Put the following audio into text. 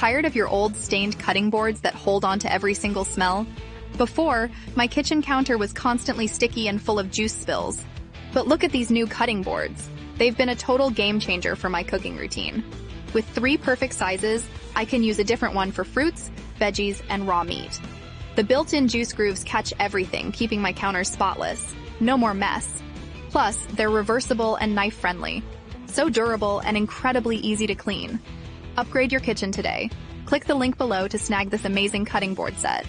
Tired of your old stained cutting boards that hold on to every single smell? Before, my kitchen counter was constantly sticky and full of juice spills. But look at these new cutting boards. They've been a total game changer for my cooking routine. With 3 perfect sizes, I can use a different one for fruits, veggies, and raw meat. The built-in juice grooves catch everything, keeping my counters spotless. No more mess. Plus, they're reversible and knife-friendly. So durable and incredibly easy to clean. Upgrade your kitchen today. Click the link below to snag this amazing cutting board set.